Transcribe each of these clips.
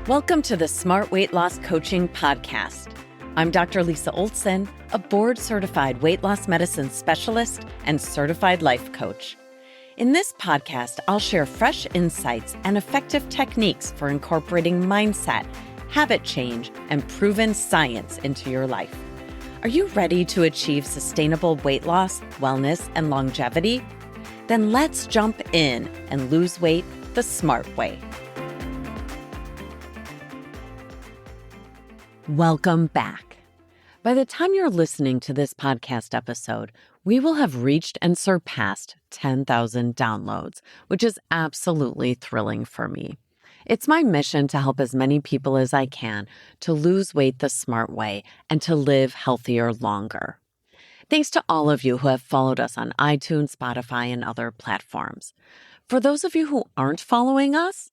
Welcome to the Smart Weight Loss Coaching Podcast. I'm Dr. Lisa Olson, a board-certified weight loss medicine specialist and certified life coach. In this podcast, I'll share fresh insights and effective techniques for incorporating mindset, habit change, and proven science into your life. Are you ready to achieve sustainable weight loss, wellness, and longevity? Then let's jump in and lose weight the smart way. Welcome back. By the time you're listening to this podcast episode, we will have reached and surpassed 10,000 downloads, which is absolutely thrilling for me. It's my mission to help as many people as I can to lose weight the smart way and to live healthier longer. Thanks to all of you who have followed us on iTunes, Spotify, and other platforms. For those of you who aren't following us,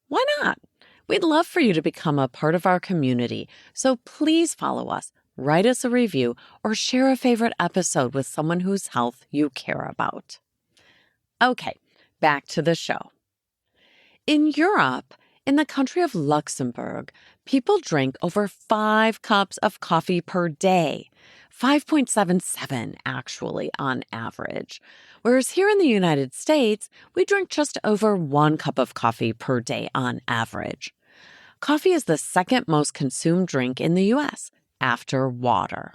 why not? We'd love for you to become a part of our community, so please follow us, write us a review, or share a favorite episode with someone whose health you care about. Okay, back to the show. In Europe, in the country of Luxembourg, people drink over 5 cups of coffee per day, 5.77 actually on average. Whereas here in the United States, we drink just over 1 cup of coffee per day on average. Coffee is the second most consumed drink in the U.S. after water.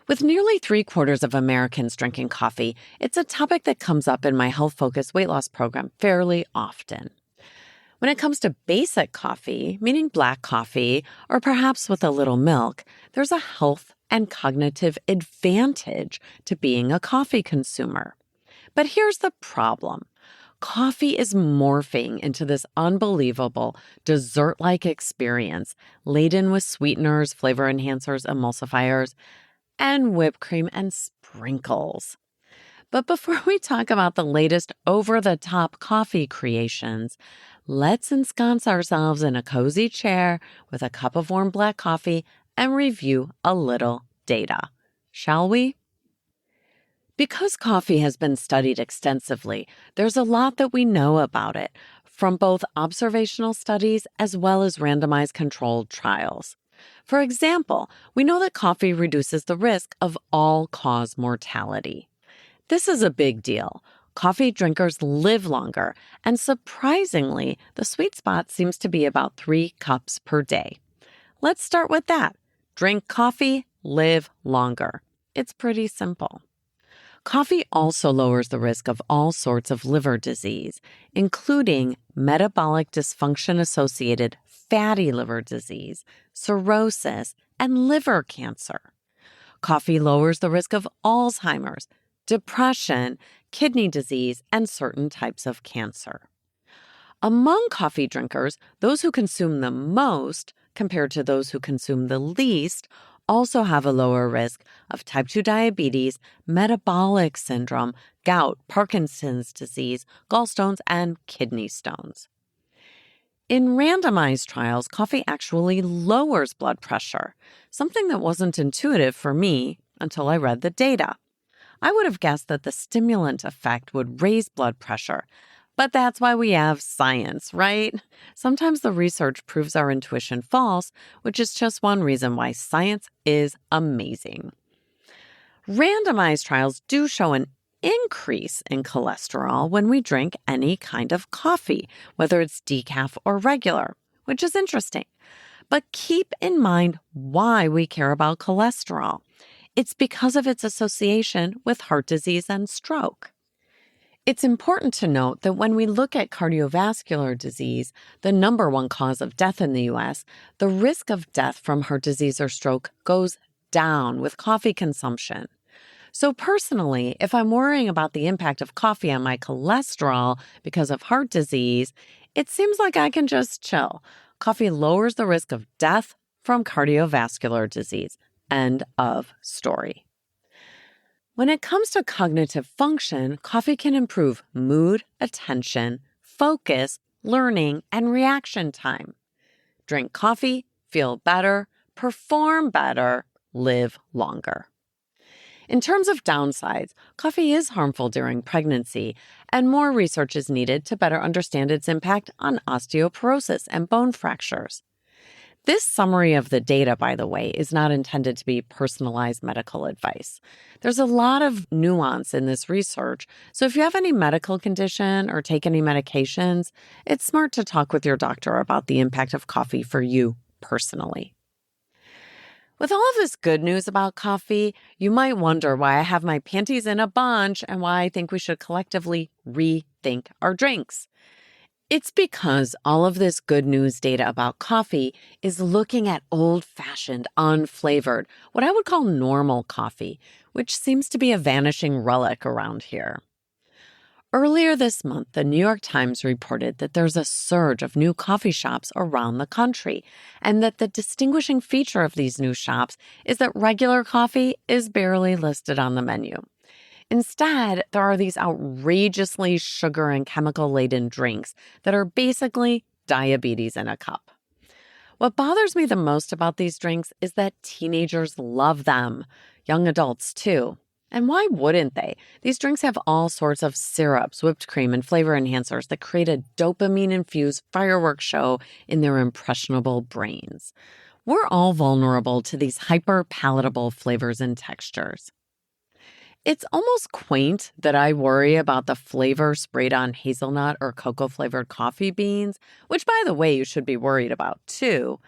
With nearly 3/4 of Americans drinking coffee, it's a topic that comes up in my health-focused weight loss program fairly often. When it comes to basic coffee, meaning black coffee, or perhaps with a little milk, there's a health and cognitive advantage to being a coffee consumer. But here's the problem. Coffee is morphing into this unbelievable dessert-like experience laden with sweeteners, flavor enhancers, emulsifiers, and whipped cream and sprinkles. But before we talk about the latest over-the-top coffee creations, let's ensconce ourselves in a cozy chair with a cup of warm black coffee and review a little data. Shall we? Because coffee has been studied extensively, there's a lot that we know about it, from both observational studies as well as randomized controlled trials. For example, we know that coffee reduces the risk of all-cause mortality. This is a big deal. Coffee drinkers live longer, and surprisingly, the sweet spot seems to be about 3 cups per day. Let's start with that. Drink coffee, live longer. It's pretty simple. Coffee also lowers the risk of all sorts of liver disease, including metabolic dysfunction-associated fatty liver disease, cirrhosis, and liver cancer. Coffee lowers the risk of Alzheimer's, depression, kidney disease, and certain types of cancer. Among coffee drinkers, those who consume the most compared to those who consume the least also have a lower risk of type 2 diabetes, metabolic syndrome, gout, Parkinson's disease, gallstones, and kidney stones. In randomized trials, coffee actually lowers blood pressure, something that wasn't intuitive for me until I read the data. I would have guessed that the stimulant effect would raise blood pressure, but that's why we have science, right? Sometimes the research proves our intuition false, which is just one reason why science is amazing. Randomized trials do show an increase in cholesterol when we drink any kind of coffee, whether it's decaf or regular, which is interesting. But keep in mind why we care about cholesterol. It's because of its association with heart disease and stroke. It's important to note that when we look at cardiovascular disease, the number one cause of death in the U.S., the risk of death from heart disease or stroke goes down with coffee consumption. So personally, if I'm worrying about the impact of coffee on my cholesterol because of heart disease, it seems like I can just chill. Coffee lowers the risk of death from cardiovascular disease. End of story. When it comes to cognitive function, coffee can improve mood, attention, focus, learning, and reaction time. Drink coffee, feel better, perform better, live longer. In terms of downsides, coffee is harmful during pregnancy, and more research is needed to better understand its impact on osteoporosis and bone fractures. This summary of the data, by the way, is not intended to be personalized medical advice. There's a lot of nuance in this research, so if you have any medical condition or take any medications, it's smart to talk with your doctor about the impact of coffee for you personally. With all of this good news about coffee, you might wonder why I have my panties in a bunch and why I think we should collectively rethink our drinks. It's because all of this good news data about coffee is looking at old-fashioned, unflavored, what I would call normal coffee, which seems to be a vanishing relic around here. Earlier this month, the New York Times reported that there's a surge of new coffee shops around the country, and that the distinguishing feature of these new shops is that regular coffee is barely listed on the menu. Instead, there are these outrageously sugar and chemical-laden drinks that are basically diabetes in a cup. What bothers me the most about these drinks is that teenagers love them, young adults too. And why wouldn't they? These drinks have all sorts of syrups, whipped cream, and flavor enhancers that create a dopamine-infused fireworks show in their impressionable brains. We're all vulnerable to these hyper-palatable flavors and textures. It's almost quaint that I worry about the flavor sprayed on hazelnut or cocoa-flavored coffee beans, which, by the way, you should be worried about too,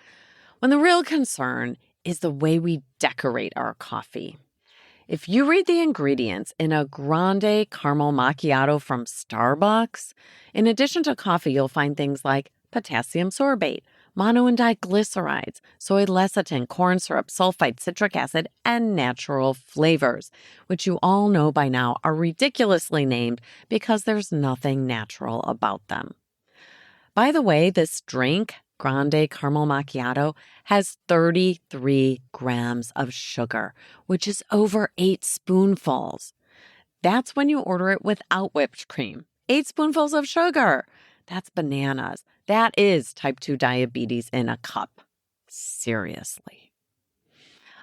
when the real concern is the way we decorate our coffee. If you read the ingredients in a grande caramel macchiato from Starbucks, in addition to coffee, you'll find things like potassium sorbate, mono and diglycerides, soy lecithin, corn syrup, sulfite, citric acid, and natural flavors, which you all know by now are ridiculously named because there's nothing natural about them. By the way, this drink, Grande Caramel Macchiato, has 33 grams of sugar, which is over 8 spoonfuls. That's when you order it without whipped cream. 8 spoonfuls of sugar. That's bananas. That is type 2 diabetes in a cup. Seriously.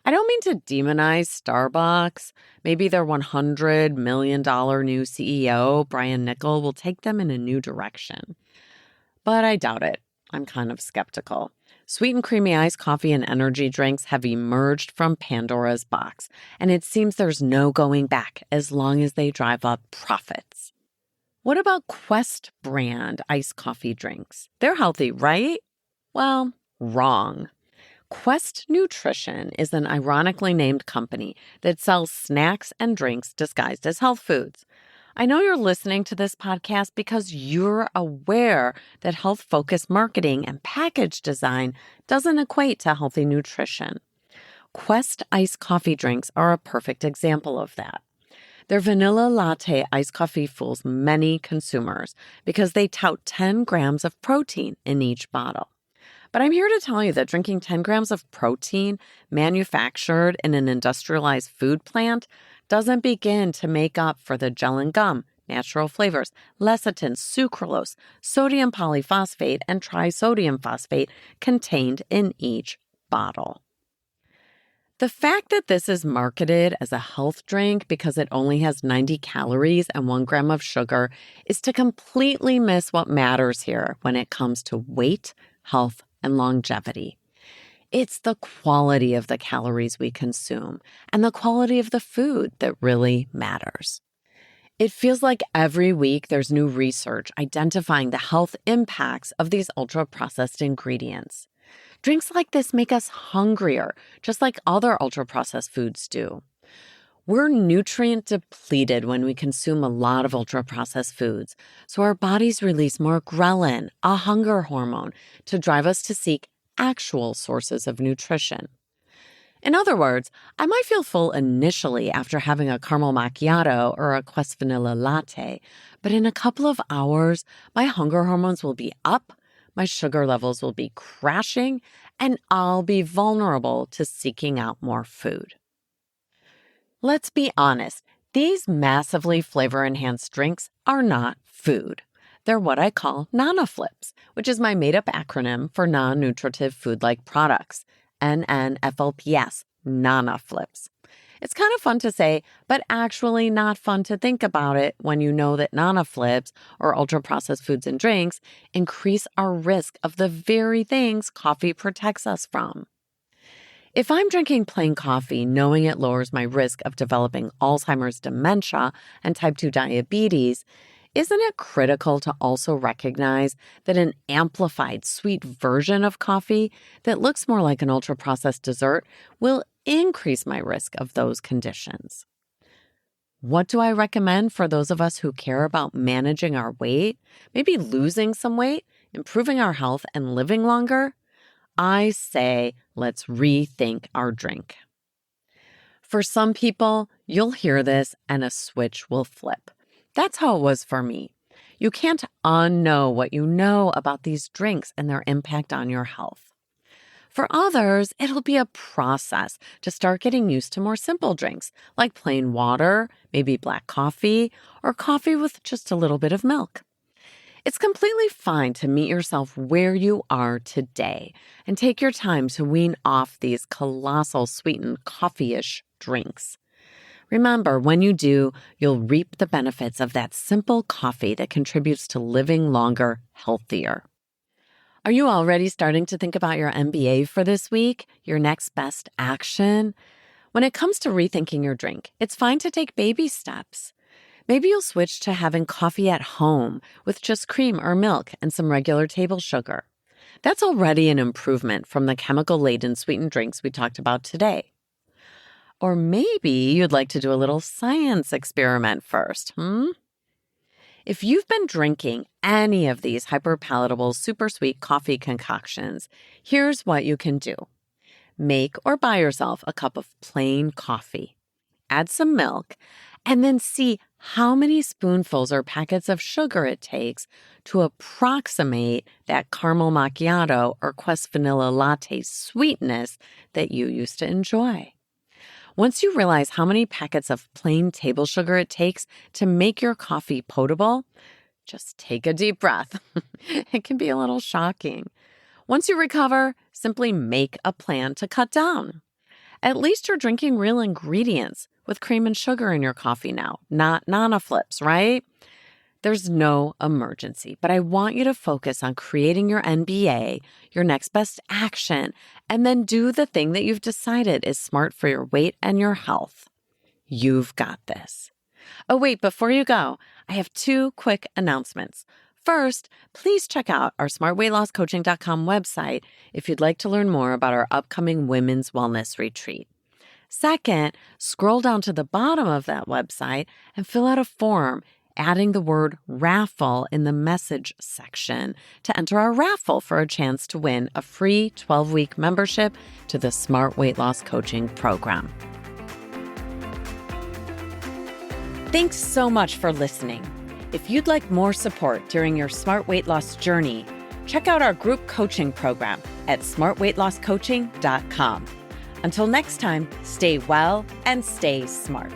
I don't mean to demonize Starbucks. Maybe their $100 million new CEO, Brian Niccol, will take them in a new direction. But I doubt it. I'm kind of skeptical. Sweet and creamy iced coffee and energy drinks have emerged from Pandora's box, and it seems there's no going back as long as they drive up profits. What about Quest brand iced coffee drinks? They're healthy, right? Well, wrong. Quest Nutrition is an ironically named company that sells snacks and drinks disguised as health foods. I know you're listening to this podcast because you're aware that health-focused marketing and package design doesn't equate to healthy nutrition. Quest iced coffee drinks are a perfect example of that. Their vanilla latte iced coffee fools many consumers because they tout 10 grams of protein in each bottle. But I'm here to tell you that drinking 10 grams of protein manufactured in an industrialized food plant doesn't begin to make up for the gel and gum, natural flavors, lecithin, sucralose, sodium polyphosphate, and trisodium phosphate contained in each bottle. The fact that this is marketed as a health drink because it only has 90 calories and 1 gram of sugar is to completely miss what matters here when it comes to weight, health, and longevity. It's the quality of the calories we consume and the quality of the food that really matters. It feels like every week there's new research identifying the health impacts of these ultra-processed ingredients. Drinks like this make us hungrier, just like other ultra-processed foods do. We're nutrient depleted when we consume a lot of ultra-processed foods, so our bodies release more ghrelin, a hunger hormone, to drive us to seek actual sources of nutrition. In other words, I might feel full initially after having a caramel macchiato or a Quest vanilla latte, but in a couple of hours, my hunger hormones will be up, my sugar levels will be crashing, and I'll be vulnerable to seeking out more food. Let's be honest, these massively flavor-enhanced drinks are not food. They're what I call NANOFLIPs, which is my made-up acronym for non-nutritive food-like products, NNFLPS, NANOFLIPs. It's kind of fun to say, but actually not fun to think about it when you know that Nana flips or ultra-processed foods and drinks increase our risk of the very things coffee protects us from. If I'm drinking plain coffee knowing it lowers my risk of developing Alzheimer's, dementia, and type 2 diabetes, isn't it critical to also recognize that an amplified sweet version of coffee that looks more like an ultra-processed dessert will increase my risk of those conditions? What do I recommend for those of us who care about managing our weight, maybe losing some weight, improving our health, and living longer? I say, let's rethink our drink. For some people, you'll hear this and a switch will flip. That's how it was for me. You can't unknow what you know about these drinks and their impact on your health. For others, it'll be a process to start getting used to more simple drinks, like plain water, maybe black coffee, or coffee with just a little bit of milk. It's completely fine to meet yourself where you are today and take your time to wean off these colossal sweetened coffee-ish drinks. Remember, when you do, you'll reap the benefits of that simple coffee that contributes to living longer, healthier. Are you already starting to think about your MBA for this week, your next best action? When it comes to rethinking your drink, it's fine to take baby steps. Maybe you'll switch to having coffee at home with just cream or milk and some regular table sugar. That's already an improvement from the chemical-laden sweetened drinks we talked about today. Or maybe you'd like to do a little science experiment first, If you've been drinking any of these hyperpalatable, super sweet coffee concoctions, here's what you can do. Make or buy yourself a cup of plain coffee. Add some milk, and then see how many spoonfuls or packets of sugar it takes to approximate that caramel macchiato or Quest vanilla latte sweetness that you used to enjoy. Once you realize how many packets of plain table sugar it takes to make your coffee potable, just take a deep breath. It can be a little shocking. Once you recover, simply make a plan to cut down. At least you're drinking real ingredients with cream and sugar in your coffee now, not Nana flips, right? There's no emergency, but I want you to focus on creating your NBA, your next best action, and then do the thing that you've decided is smart for your weight and your health. You've got this. Oh, wait, before you go, I have 2 quick announcements. First, please check out our smartweightlosscoaching.com website if you'd like to learn more about our upcoming Women's Wellness Retreat. Second, scroll down to the bottom of that website and fill out a form, adding the word raffle in the message section to enter our raffle for a chance to win a free 12-week membership to the Smart Weight Loss Coaching Program. Thanks so much for listening. If you'd like more support during your smart weight loss journey, check out our group coaching program at smartweightlosscoaching.com. Until next time, stay well and stay smart.